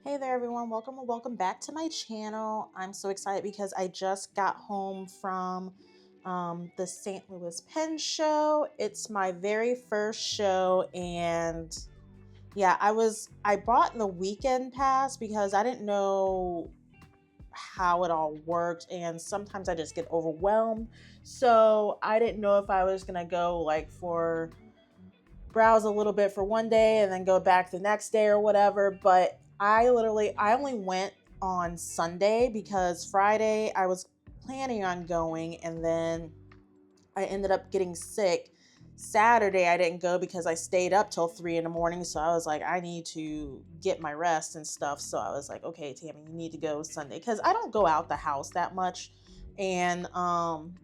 Hey there everyone, welcome and welcome back to my channel. I'm so excited because I just got home from the St. Louis Pen Show. It's my very first show, and yeah, I bought the weekend pass because I didn't know how it all worked, and sometimes I just get overwhelmed. So I didn't know if I was gonna go like for browse a little bit for one day and then go back the next day or whatever. But I only went on Sunday because Friday I was planning on going, and then I ended up getting sick. Saturday I didn't go because I stayed up till 3 in the morning. So I was like, I need to get my rest and stuff. So I was like, okay, Tammy, you need to go Sunday because I don't go out the house that much. And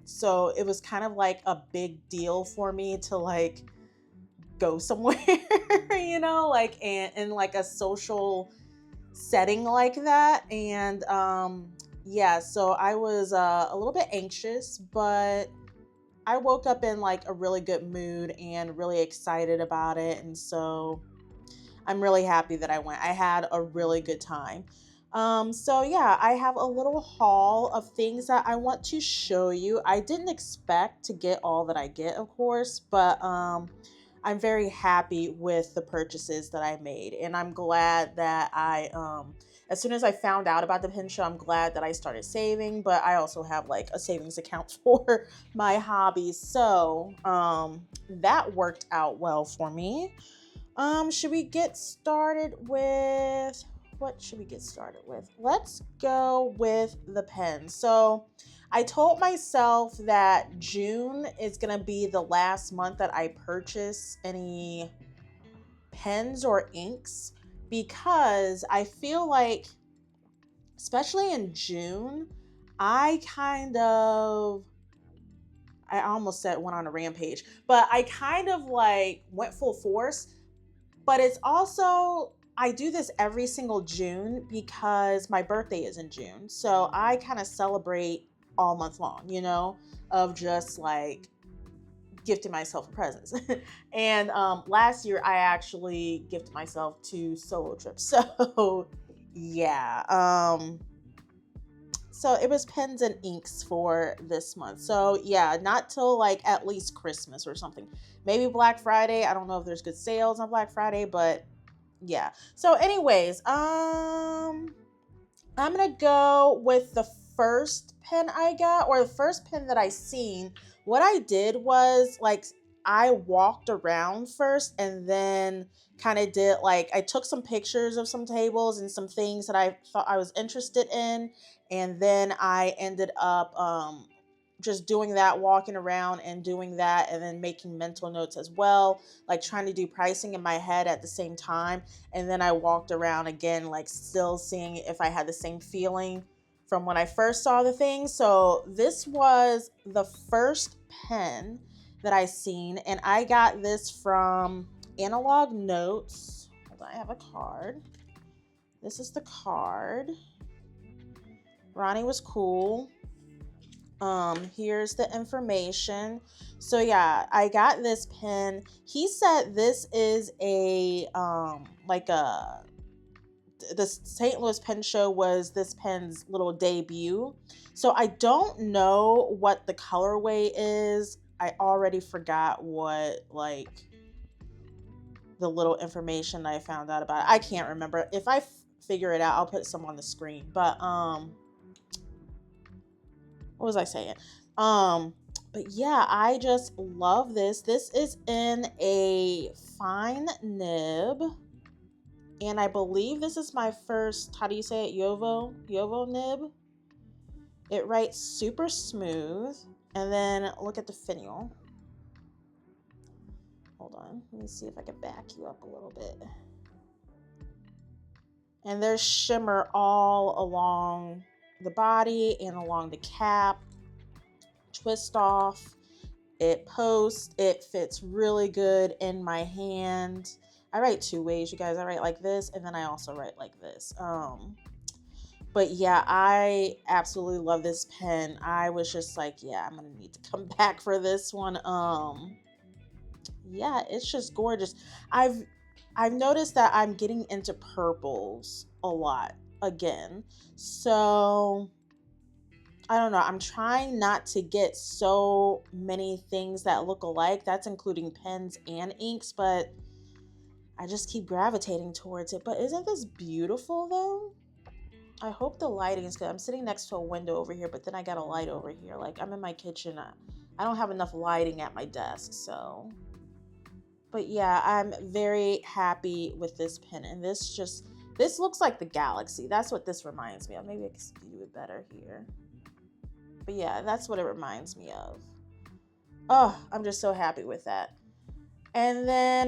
so it was kind of like a big deal for me to like go somewhere, like in like a social setting like that. And yeah, so I was a little bit anxious, but I woke up in like a really good mood and really excited about it. And so I'm really happy that I went. I had a really good time. So yeah, I have a little haul of things that I want to show you. I didn't expect to get all that I get, of course, but I'm very happy with the purchases that I made, and I'm glad that as soon as I found out about the pin show, I'm glad that I started saving. But I also have like a savings account for my hobbies, so that worked out well for me. Should we get started with what should we get started with? Let's go with the pens. So I told myself that June is gonna be the last month that I purchase any pens or inks, because I feel like, especially in June, I kind of I almost said went on a rampage, but I kind of like went full force. But it's also, I do this every single June because my birthday is in June. So I kind of celebrate all month long, of just like gifting myself presents. And last year I actually gifted myself 2 solo trips. So yeah. So it was pens and inks for this month. So yeah, not till like at least Christmas or something. Maybe Black Friday. I don't know if there's good sales on Black Friday, but yeah. So anyways, I'm gonna go with the first pen I got, or the first pen that I seen. What I did was like I walked around first, and then kind of did like I took some pictures of some tables and some things that I thought I was interested in, and then I ended up just doing that, walking around and doing that, and then making mental notes as well, like trying to do pricing in my head at the same time. And then I walked around again, like still seeing if I had the same feeling from when I first saw the thing. So this was the first pen that I seen, and I got this from Analog Notes. Hold on, I have a card. This is the card. Ronnie was cool. Here's the information. So yeah, I got this pen. He said this is a like a the St. Louis Pen Show was this pen's little debut. So I don't know what the colorway is. I already forgot what like the little information I found out about it. I can't remember. If I figure it out, I'll put some on the screen. But what was I saying? But yeah, I just love this. This is in a fine nib, and I believe this is my first, how do you say it, Yovo nib. It writes super smooth. And then look at the finial. Hold on, let me see if I can back you up a little bit. And there's shimmer all along the body and along the cap. Twist off. It posts. It fits really good in my hand. I write 2 ways, you guys. I write like this, and then I also write like this. But yeah, I absolutely love this pen. I was just like, yeah, I'm gonna need to come back for this one. Yeah, it's just gorgeous. I've noticed that I'm getting into purples a lot again. So I don't know. I'm trying not to get so many things that look alike. That's including pens and inks, but I just keep gravitating towards it. But isn't this beautiful though? I hope the lighting is good. I'm sitting next to a window over here, but then I got a light over here. Like I'm in my kitchen. I don't have enough lighting at my desk, so. But yeah, I'm very happy with this pen. And this looks like the galaxy. That's what this reminds me of. Maybe I can do it better here. But yeah, that's what it reminds me of. Oh, I'm just so happy with that. And then,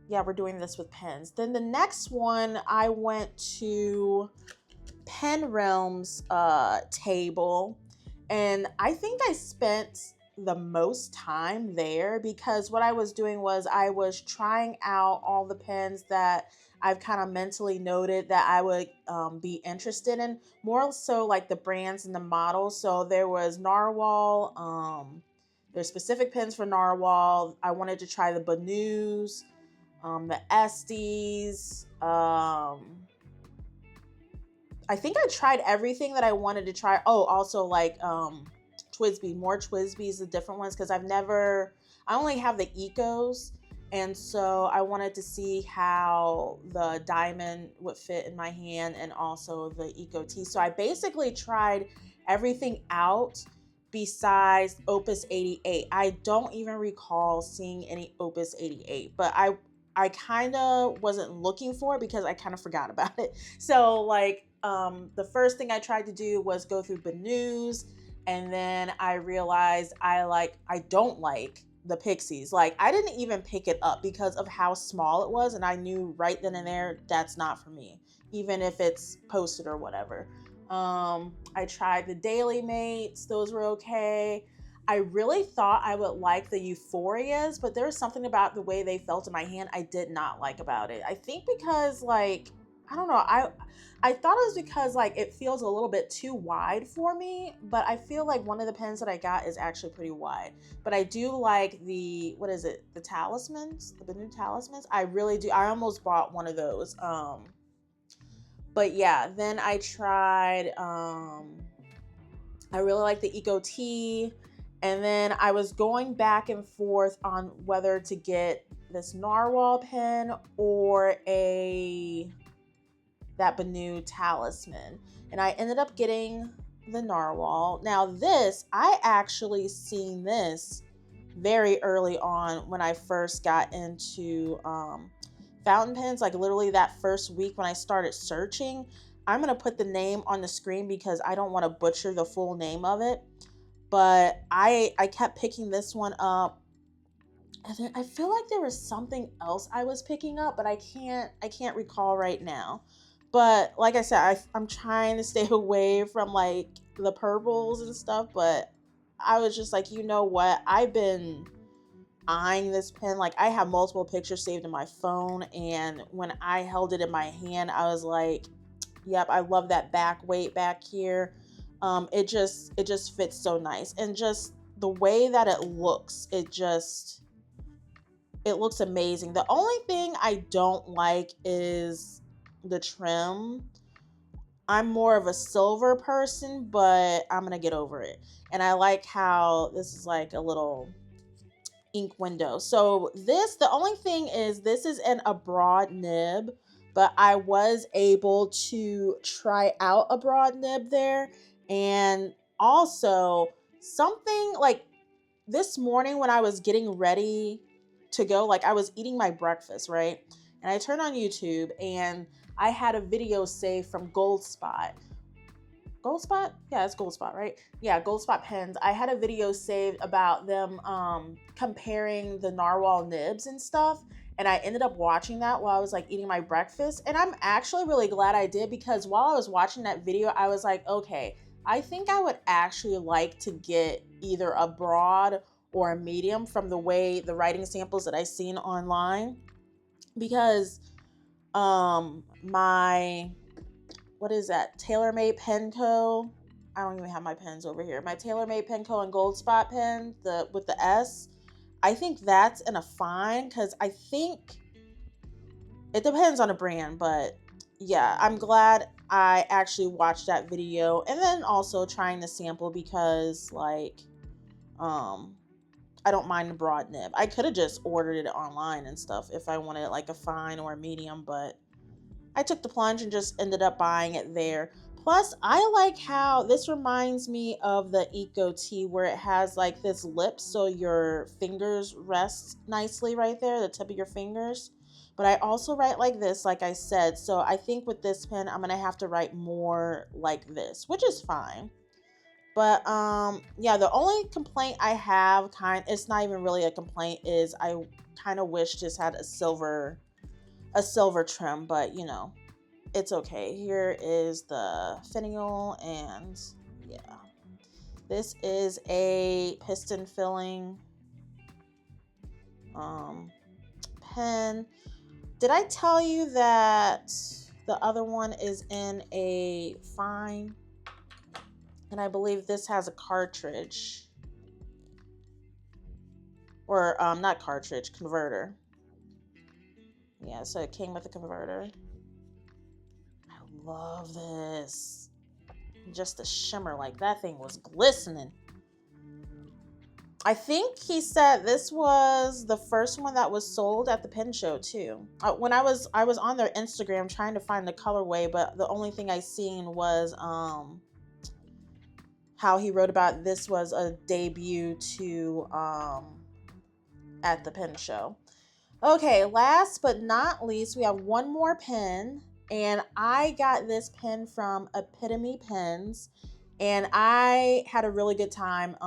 yeah, we're doing this with pens. Then the next one, I went to Pen Realm's table, and I think I spent the most time there because what I was doing was I was trying out all the pens that I've kind of mentally noted that I would be interested in, more so like the brands and the models. So there was Narwhal, there's specific pens for Narwhal. I wanted to try the Banus, the Estes, I think I tried everything that I wanted to try. Oh, also like Twisby, more Twisbys, the different ones, because I only have the Ecos. And so I wanted to see how the diamond would fit in my hand and also the Eco T. So I basically tried everything out besides Opus 88. I don't even recall seeing any Opus 88, but I kind of wasn't looking for it because I kind of forgot about it. So like the first thing I tried to do was go through Banus, and then I realized I don't like the Pixies. Like I didn't even pick it up because of how small it was, and I knew right then and there that's not for me, even if it's posted or whatever. I tried the Daily Mates; those were okay. I really thought I would like the Euphorias, but there was something about the way they felt in my hand I did not like about it. I think because like I don't know, I thought it was because like it feels a little bit too wide for me, but I feel like one of the pens that I got is actually pretty wide. But I do like the, what is it? The talismans, the new talismans. I really do. I almost bought one of those. But yeah, then I tried, I really like the Eco T. And then I was going back and forth on whether to get this Narwhal pen or that Banu talisman. And I ended up getting the Narwhal. Now this, I actually seen this very early on when I first got into fountain pens, like literally that first week when I started searching. I'm going to put the name on the screen because I don't want to butcher the full name of it. But I kept picking this one up. And then I feel like there was something else I was picking up, but I can't recall right now. But like I said, I'm trying to stay away from like the purples and stuff, but I was just like, you know what? I've been eyeing this pen. Like I have multiple pictures saved in my phone, and when I held it in my hand, I was like, yep, I love that back weight back here. It just fits so nice, and just the way that it looks, it looks amazing. The only thing I don't like is the trim. I'm more of a silver person, but I'm gonna get over it. And I like how this is like a little ink window. So the only thing is this is in a broad nib, but I was able to try out a broad nib there. And also something like this morning when I was getting ready to go, like I was eating my breakfast, right? And I turned on YouTube and I had a video saved from Gold Spot. Gold Spot? Yeah, it's Gold Spot, right? Yeah, Gold Spot Pens. I had a video saved about them comparing the Narwhal nibs and stuff. And I ended up watching that while I was like eating my breakfast. And I'm actually really glad I did, because while I was watching that video, I was like, okay, I think I would actually like to get either a broad or a medium from the way the writing samples that I seen online. Because my, what is that, TaylorMade Pen Co. I don't even have my pens over here. My TaylorMade Pen Co. and Gold Spot pen, with the S. I think that's in a fine, because I think It depends on the brand, but yeah, I'm glad I actually watched that video and then also trying the sample because like um I don't mind the broad nib. I could have just ordered it online and stuff if I wanted like a fine or a medium, but I took the plunge and just ended up buying it there. Plus, I like how this reminds me of the Eco Tea where it has like this lip so your fingers rest nicely right there, the tip of your fingers. But I also write like this, like I said. So I think with this pen, I'm going to have to write more like this, which is fine. But yeah, the only complaint I have it's not even really a complaint is I kind of wish this had a silver trim, but you know, it's okay. Here is the finial, and yeah, this is a piston filling um, pen. Did I tell you that the other one is in a fine? And I believe this has a cartridge, or not cartridge, converter. Yeah, so it came with a converter. I love this. Just the shimmer, like that thing was glistening. I think he said this was the first one that was sold at the pen show too. When I was on their Instagram trying to find the colorway, but the only thing I seen was how he wrote about this was a debut to at the pen show. Okay, last but not least, we have one more pen, and I got this pen from Epitome Pens, and I had a really good time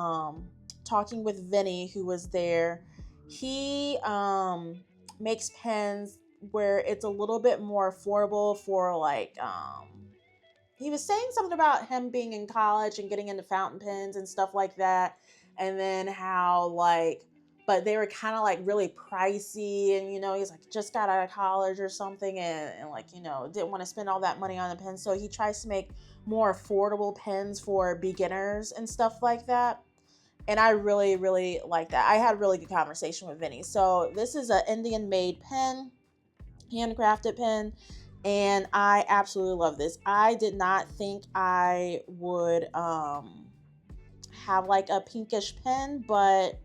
talking with Vinny, who was there. He makes pens where it's a little bit more affordable for like he was saying something about him being in college and getting into fountain pens and stuff like that, and then how like but they were kind of like really pricey, and you know he's like just got out of college or something, and like you know didn't want to spend all that money on the pen, so he tries to make more affordable pens for beginners and stuff like that. And I really really like that. I had a really good conversation with Vinny. So this is an Indian made pen, handcrafted pen, and I absolutely love this. I did not think I would have like a pinkish pen, but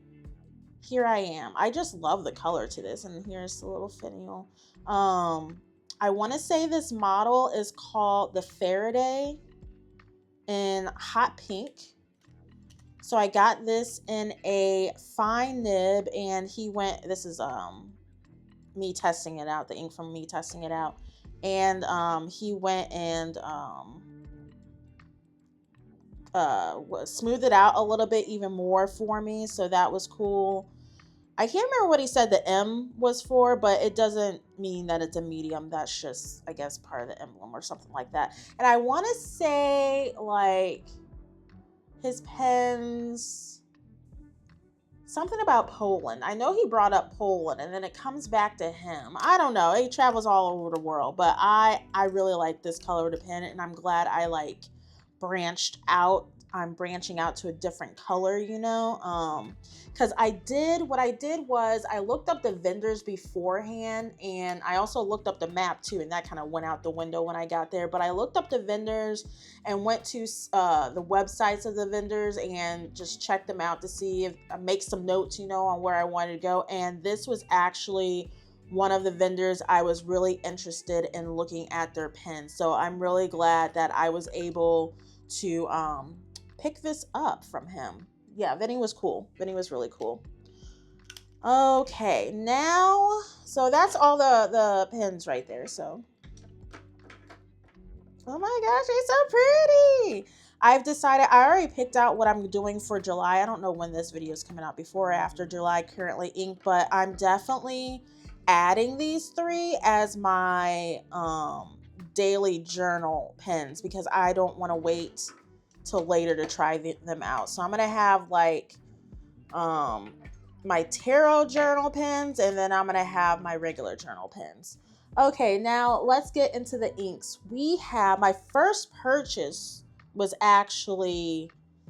here I am. I just love the color to this, and here's the little finial. I want to say this model is called the Faraday in hot pink. So I got this in a fine nib, and he went, this is me testing it out, the ink from me testing it out. And he went and smoothed it out a little bit even more for me. So that was cool. I can't remember what he said the M was for, but it doesn't mean that it's a medium. That's just, I guess, part of the emblem or something like that. And I want to say, like, his pens, something about Poland. I know he brought up Poland, and then it comes back to him. I don't know. He travels all over the world, but I really like this color of the pen, and I'm glad I, like, branched out. I'm branching out to a different color, you know, because what I did was I looked up the vendors beforehand, and I also looked up the map too, and that kind of went out the window when I got there. But I looked up the vendors and went to the websites of the vendors and just checked them out to see if I make some notes, you know, on where I wanted to go. And this was actually one of the vendors I was really interested in looking at their pens. So I'm really glad that I was able to pick this up from him. Yeah, Vinny was cool. Vinny was really cool. Okay, now, so that's all the pens right there. So, oh my gosh, she's so pretty. I've decided, I already picked out what I'm doing for July. I don't know when this video is coming out, before or after July, currently ink, but I'm definitely adding these three as my daily journal pens because I don't want to wait till later to try them out. So I'm gonna have like my tarot journal pens, and then I'm gonna have my regular journal pens. Okay, now let's get into the inks. We have, my first purchase was actually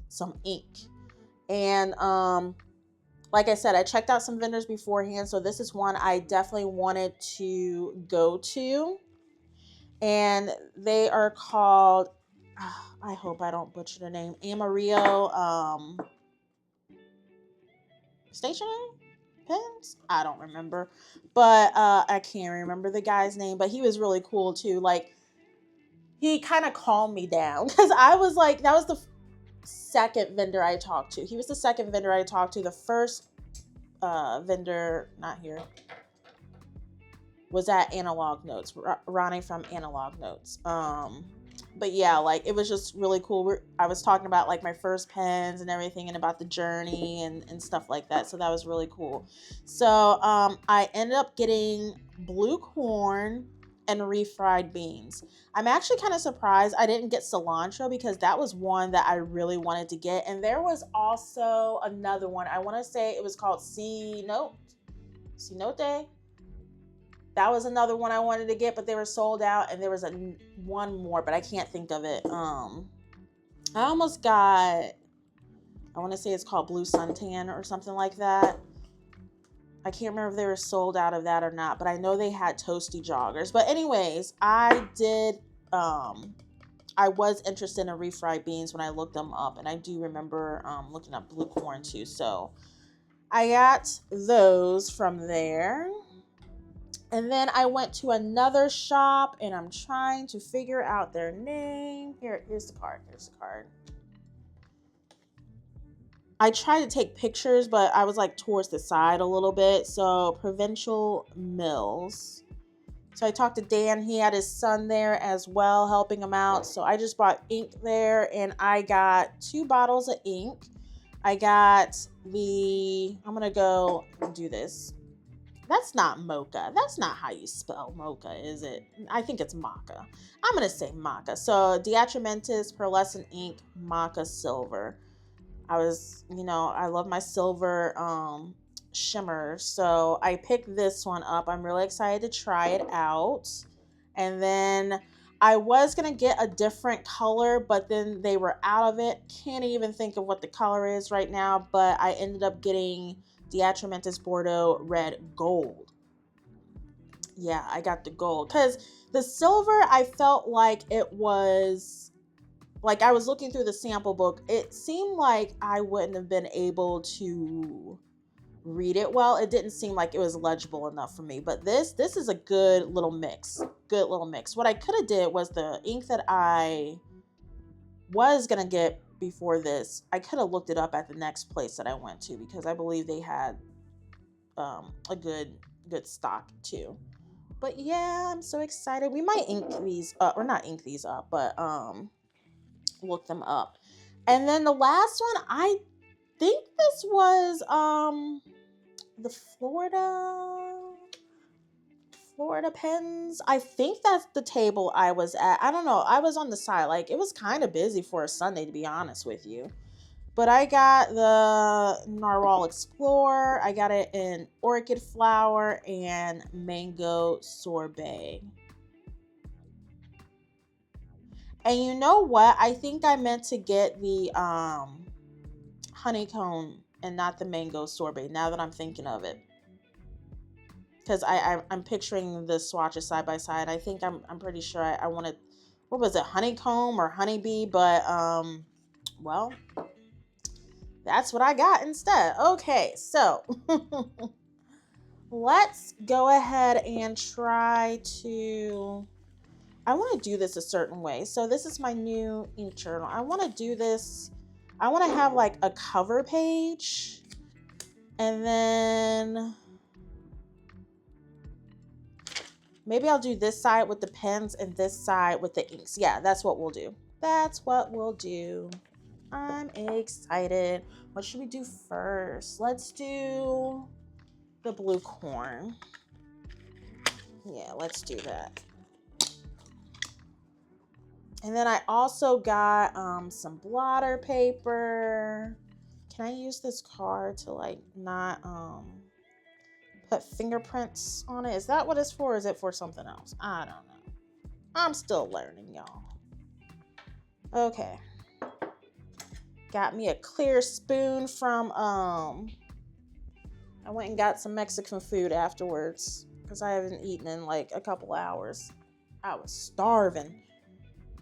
some ink, and like I said, I checked out some vendors beforehand, so this is one I definitely wanted to go to. And they are called, I hope I don't butcher the name, Amarillo Stationery Pens. I don't remember, but I can't remember the guy's name, but he was really cool too. Like, he kind of calmed me down because I was like, that was the second vendor I talked to. He was the second vendor I talked to. The first vendor, not here, was at Analog Notes, Ronnie from Analog Notes. But yeah, like, it was just really cool. I was talking about like my first pens and everything, and about the journey and stuff like that. So that was really cool. So I ended up getting blue corn and refried beans. I'm actually kind of surprised I didn't get cilantro, because that was one that I really wanted to get. And there was also another one. I want to say it was called Cenote. That was another one I wanted to get, but they were sold out. And there was one more, but I can't think of it. I almost got, I want to say it's called Blue Suntan or something like that. I can't remember if they were sold out of that or not, but I know they had toasty joggers. But anyways, I was interested in refried beans when I looked them up, and I do remember looking up blue corn too. So I got those from there. And then I went to another shop, and I'm trying to figure out their name. Here's the card. I tried to take pictures, but I was like towards the side a little bit. So Provincial Mills. So I talked to Dan. He had his son there as well, helping him out. So I just bought ink there, and I got 2 bottles of ink. I got I'm going to go and do this. That's not mocha. That's not how you spell mocha, is it? I think it's maca. I'm going to say maca. So Diatramentis Pearlescent Ink Maca Silver. I love my silver shimmer. So I picked this one up. I'm really excited to try it out. And then I was going to get a different color, but then they were out of it. Can't even think of what the color is right now, but I ended up getting Diatramentis Bordeaux Red Gold. Yeah, I got the gold, because the silver, I felt like it was, like, I was looking through the sample book. It seemed like I wouldn't have been able to read it well. It didn't seem like it was legible enough for me. But this is a good little mix. What I could have did was the ink that I was going to get before this, I could have looked it up at the next place that I went to, because I believe they had a good stock too. But yeah, I'm so excited. We might ink these up, or not ink these up, but look them up. And then the last one, I think this was the Florida Pens. I think that's the table I was at. I don't know. I was on the side. Like, it was kind of busy for a Sunday, to be honest with you. But I got the Narwhal Explorer. I got it in Orchid Flower and Mango Sorbet. And you know what? I think I meant to get the honeycomb and not the mango sorbet, now that I'm thinking of it. Because I'm picturing the swatches side by side. I think I'm pretty sure I wanted, what was it, honeycomb or honeybee? But well, that's what I got instead. Okay, so let's go ahead and try to, I want to do this a certain way. So this is my new ink journal. I want to do this, I want to have like a cover page, and then maybe I'll do this side with the pens and this side with the inks. Yeah, that's what we'll do. I'm excited. What should we do first? Let's do the blue corn. Yeah, let's do that. And then I also got some blotter paper. Can I use this card to like not put fingerprints on it? Is that what it's for? Or is it for something else? I don't know. I'm still learning, y'all. Okay. Got me a clear spoon from I went and got some Mexican food afterwards because I haven't eaten in like a couple hours. I was starving.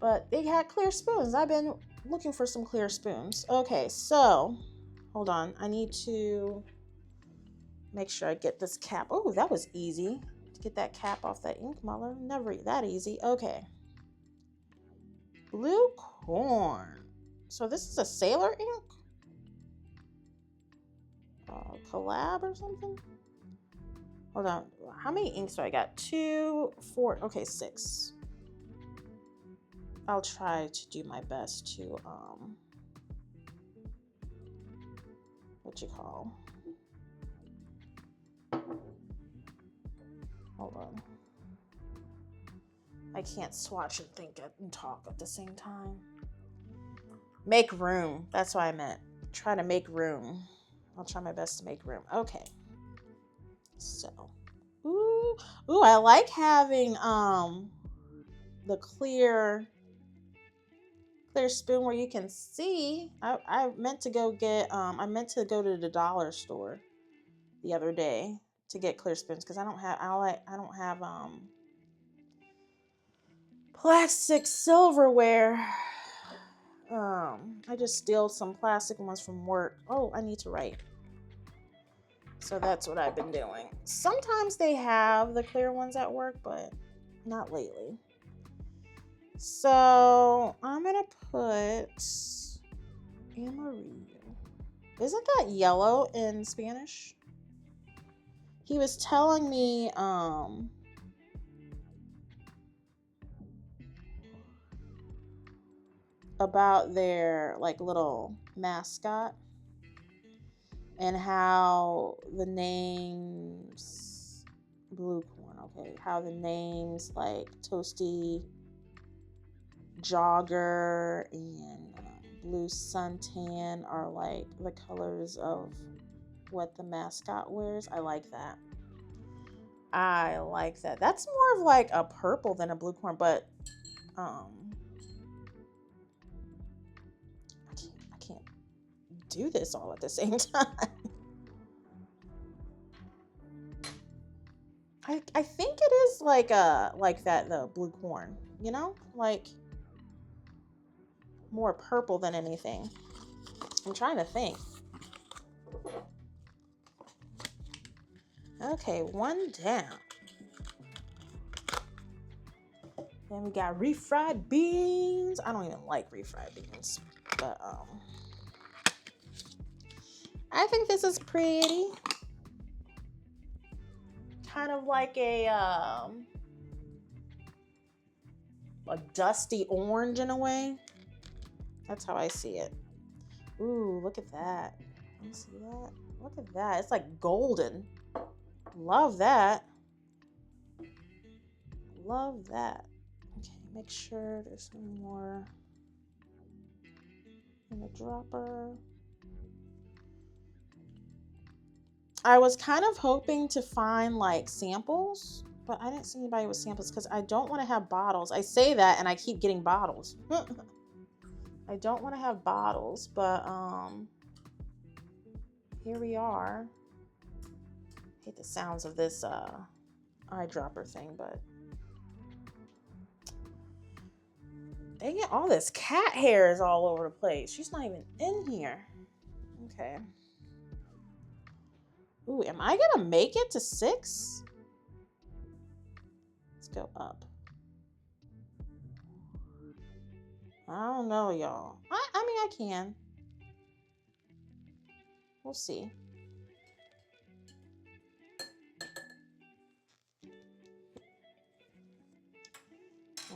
But they had clear spoons. I've been looking for some clear spoons. Okay, so hold on. I need to make sure I get this cap. Oh, that was easy to get that cap off that ink muller. Never that easy. Okay. Blue corn. So this is a Sailor ink? Collab or something? Hold on. How many inks do I got? 2, 4. Okay, 6. I'll try to do my best to what you call. Hold on. I can't swatch and think and talk at the same time. Make room. That's what I meant. Try to make room. I'll try my best to make room. Okay. So, ooh, I like having the clear spoon where you can see. I meant to go get I meant to go to the dollar store the other day to get clear spoons because I don't have plastic silverware. I just steal some plastic ones from work. Oh, I need to write. So that's what I've been doing. Sometimes they have the clear ones at work, but not lately. So I'm gonna put amarillo. Isn't that yellow in Spanish? He was telling me about their like little mascot and how the names blue corn, okay, how the names like Toasty Jogger and blue suntan are like the colors of what the mascot wears. I like that. That's more of like a purple than a blue corn, but I can't do this all at the same time. I think it is like that the blue corn, you know, like more purple than anything. I'm trying to think. Okay, one down. Then we got refried beans. I don't even like refried beans, but I think this is pretty. Kind of like a dusty orange in a way. That's how I see it. Ooh, look at that. You see that? Look at that. It's like golden. Love that. Love that. Okay, make sure there's some more in the dropper. I was kind of hoping to find like samples, but I didn't see anybody with samples because I don't want to have bottles. I say that and I keep getting bottles. I don't want to have bottles, but here we are. I hate the sounds of this eyedropper thing, but dang it, all this cat hair is all over the place. She's not even in here. Okay. Ooh, am I gonna make it to 6? Let's go up. I don't know, y'all. I mean, I can. We'll see.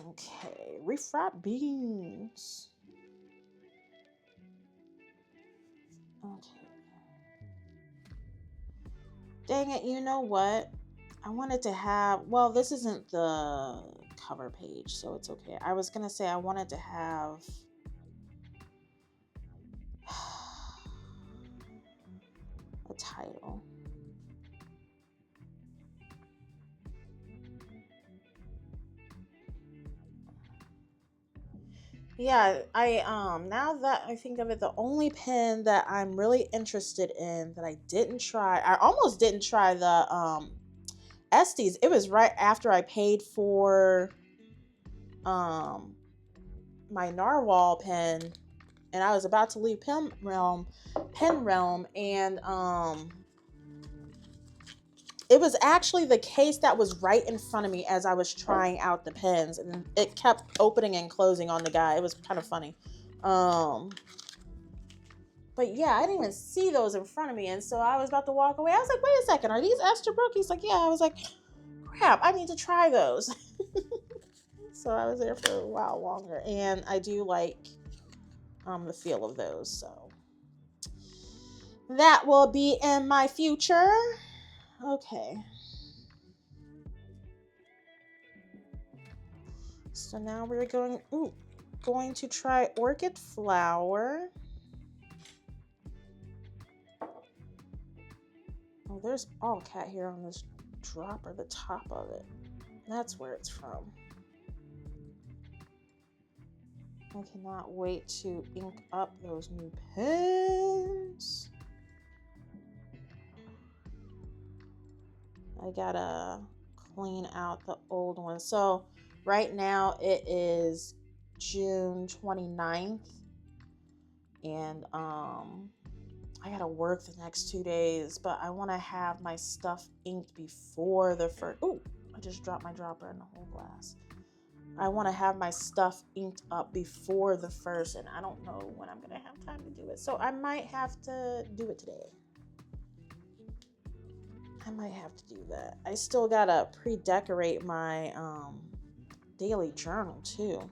Okay, refried beans. Okay. Dang it, you know what? I wanted to have, well, this isn't the cover page, so it's okay. I was gonna say I wanted to have a title. Yeah, now that I think of it, the only pen that I'm really interested in that I didn't try, I almost didn't try the Estes. It was right after I paid for um my narwhal pen, and I was about to leave pen realm, and it was actually the case that was right in front of me as I was trying out the pens, and it kept opening and closing on the guy. It was kind of funny. um but yeah, I didn't even see those in front of me, and so I was about to walk away. I was like, wait a second, are these Esterbrook? He's like, yeah. I was like, crap, I need to try those. So I was there for a while longer, and I do like the feel of those, so that will be in my future. Okay, so now we're going to try Orchid Flower. Oh, there's all cat hair on this dropper, the top of it. That's where it's from. I cannot wait to ink up those new pens. I gotta clean out the old ones. So right now it is June 29th, and I gotta work the next 2 days, but I want to have my stuff inked before the first. Ooh, I just dropped my dropper in the whole glass. I want to have my stuff inked up before the first, and I don't know when I'm gonna have time to do it, so I might have to do it today. I might have to do that. I still gotta pre-decorate my daily journal too,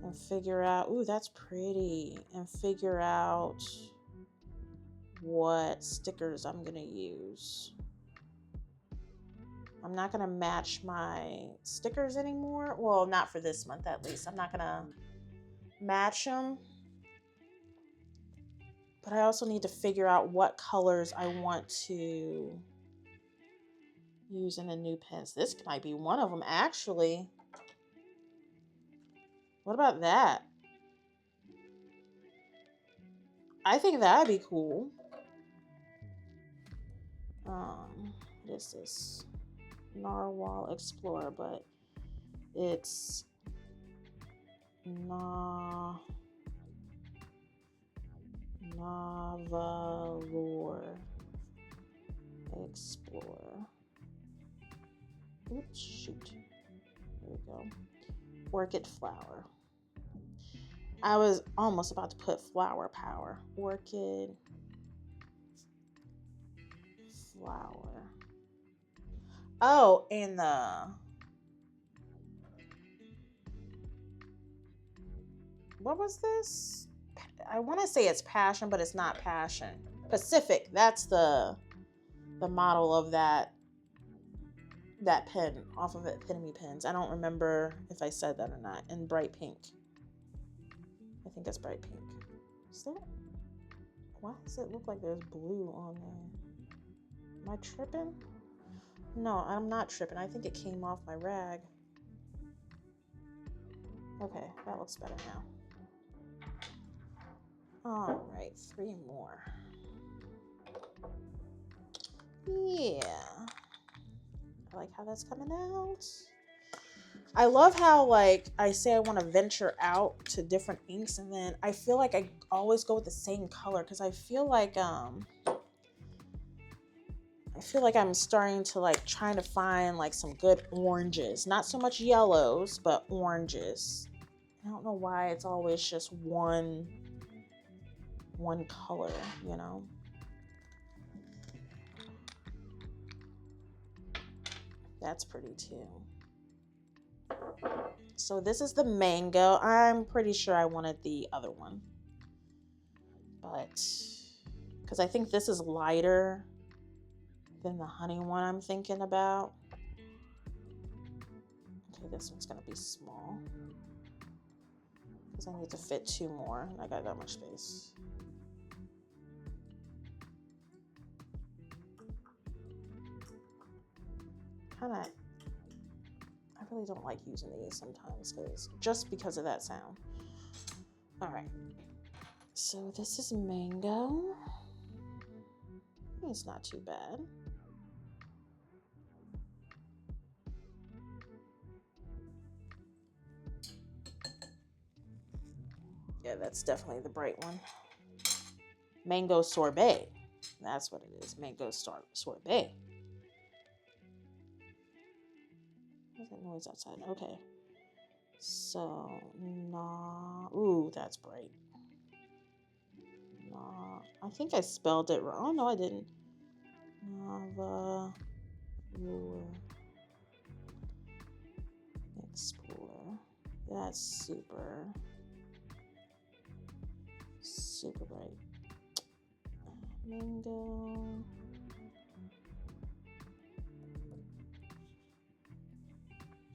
and figure out. Ooh, that's pretty. And figure out what stickers I'm gonna use. I'm not gonna match my stickers anymore. Well, not for this month at least. I'm not gonna match them. But I also need to figure out what colors I want to use in the new pens. This might be one of them, actually. What about that? I think that'd be cool. This is Narwhal Explorer, but it's Navalor Explorer. Oops, shoot. There we go. Orchid Flower. I was almost about to put Flower Power. Orchid Flower. Oh, and what was this? I want to say it's Passion, but it's not Passion. Pacific. That's the model of that pen off of Epitome Pens. I don't remember if I said that or not. In bright pink. I think that's bright pink. Is that? Why does it look like there's blue on there? Am I tripping? No, I'm not tripping. I think it came off my rag. Okay, that looks better now. All right, 3 more. Yeah. I like how that's coming out. I love how, like, I say I want to venture out to different inks, and then I feel like I always go with the same color, because I feel like I'm starting to, like, trying to find, like, some good oranges. Not so much yellows, but oranges. I don't know why it's always just one color, you know? That's pretty too. So this is the mango. I'm pretty sure I wanted the other one, but because I think this is lighter than the honey one I'm thinking about. Okay, this one's gonna be small because I need to fit 2 more, and I got that much space. I really don't like using these sometimes just because of that sound. All right. So this is mango. It's not too bad. Yeah, that's definitely the bright one. Mango sorbet. That's what it is. Mango sorbet. What's that noise outside? Okay. So, ooh, that's bright. I think I spelled it wrong. Oh, no, I didn't. Nava Explorer. That's super bright. Mango.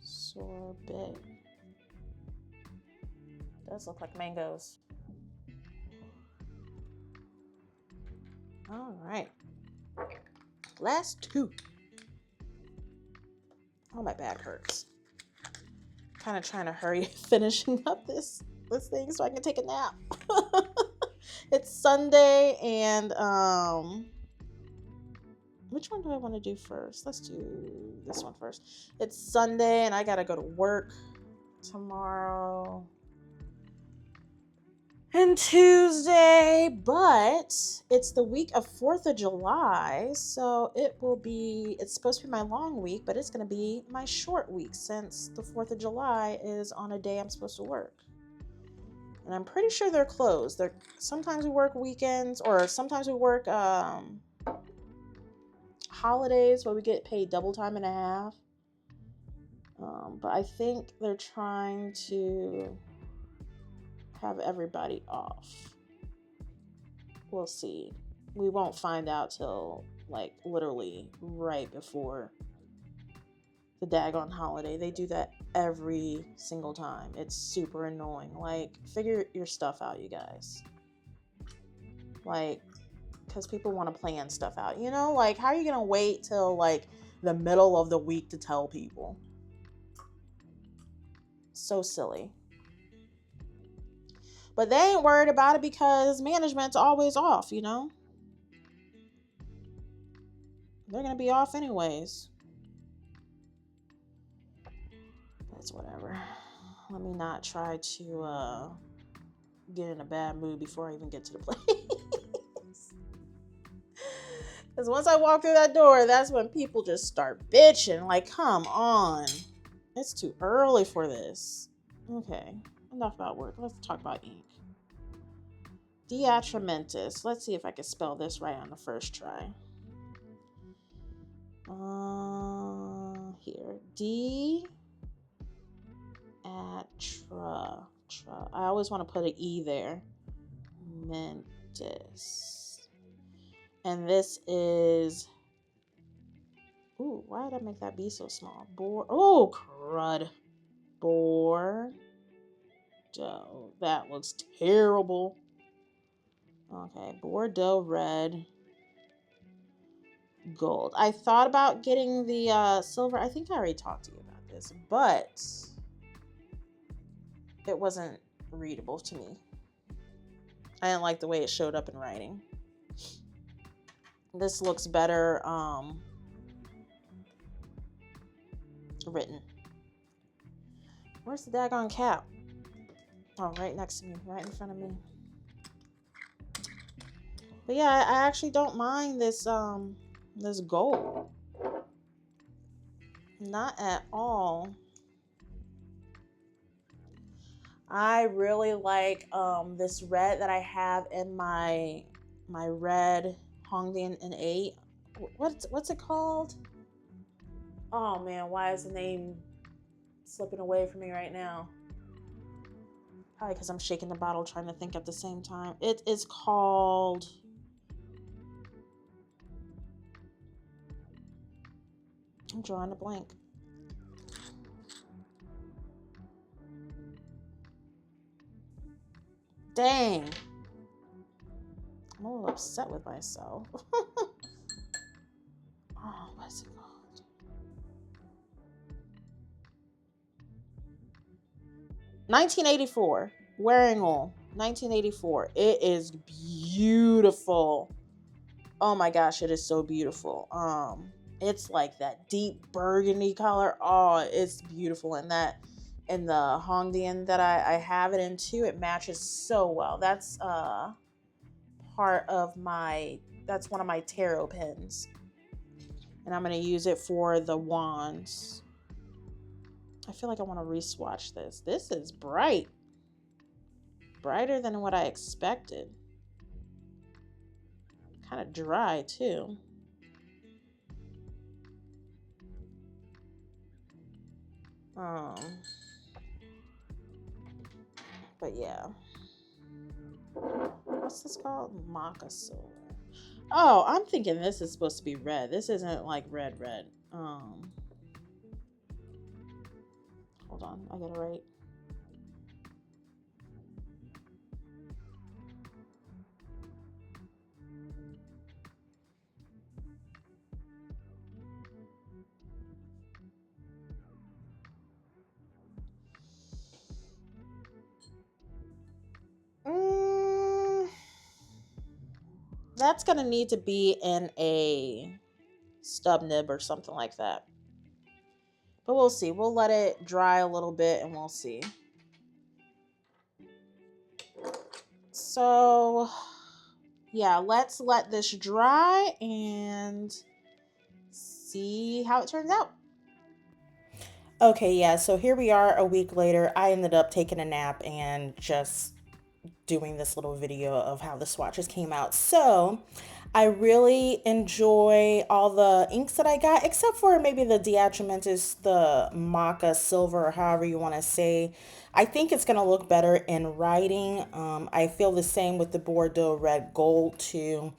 Sorbet. Does look like mangoes. All right. Last two. Oh, my back hurts. Kind of trying to hurry finishing up this thing so I can take a nap. It's Sunday, and which one do I want to do first? Let's do this one first. It's Sunday, and I gotta go to work tomorrow and Tuesday, but it's the week of 4th of July, so it's supposed to be my long week, but it's going to be my short week since the 4th of July is on a day I'm supposed to work. And I'm pretty sure they're closed. Sometimes we work weekends, or sometimes we work holidays where we get paid double time and a half. But I think they're trying to have everybody off. We'll see. We won't find out till like literally right before the daggone holiday. They do that every single time. It's super annoying. Like, figure your stuff out, you guys. Like, because people want to plan stuff out, you know? Like, how are you gonna wait till like the middle of the week to tell people? So silly. But they ain't worried about it because management's always off, you know? They're going to be off anyways. That's whatever. Let me not try to get in a bad mood before I even get to the place. Because once I walk through that door, that's when people just start bitching. Like, come on. It's too early for this. Okay. Enough about work. Let's talk about ink. Diatramentis. Let's see if I can spell this right on the first try. Here. I always want to put an E there. Mentis. And this is... Ooh, why did I make that B so small? Oh, crud. Bordeaux. That looks terrible. Okay, Bordeaux red. Gold. I thought about getting the silver. I think I already talked to you about this, but it wasn't readable to me. I didn't like the way it showed up in writing. This looks better written. Where's the daggone cap? Oh, right next to me, right in front of me. But yeah, I actually don't mind this this gold. Not at all. I really like this red that I have in my red Hongdian in 8. What's it called? Oh man, why is the name slipping away from me right now? Probably because I'm shaking the bottle trying to think at the same time. It is called... I'm drawing a blank. Dang. I'm a little upset with myself. Oh, what's it called? 1984. Wearing all. 1984. It is beautiful. Oh my gosh, it is so beautiful. It's like that deep burgundy color. Oh, it's beautiful. And that in the Hongdian that I have it in too, it matches so well. That's part of that's one of my tarot pens. And I'm going to use it for the wands. I feel like I want to re-swatch this. This is bright. Brighter than what I expected. Kind of dry too. But yeah. What's this called? Maca silver. Oh, I'm thinking this is supposed to be red. This isn't like red. Hold on, I got it right. That's gonna need to be in a stub nib or something like that. But we'll see. We'll let it dry a little bit and we'll see. So yeah, let's let this dry and see how it turns out. Okay, yeah, so here we are a week later. I ended up taking a nap and just doing this little video of how the swatches came out. So I really enjoy all the inks that I got, except for maybe the Diatramentis, the Maca silver, or however you want to say. I think it's going to look better in writing. I feel the same with the Bordeaux red gold too,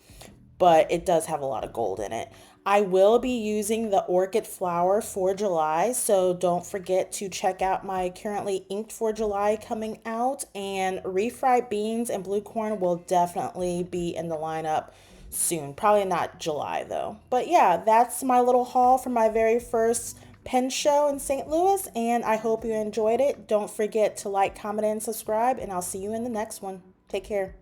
but it does have a lot of gold in it. I will be using the orchid flower for July, so don't forget to check out my currently inked for July coming out, and refried beans and blue corn will definitely be in the lineup soon. Probably not July though. But yeah, that's my little haul for my very first pen show in St. Louis, and I hope you enjoyed it. Don't forget to like, comment, and subscribe, and I'll see you in the next one. Take care.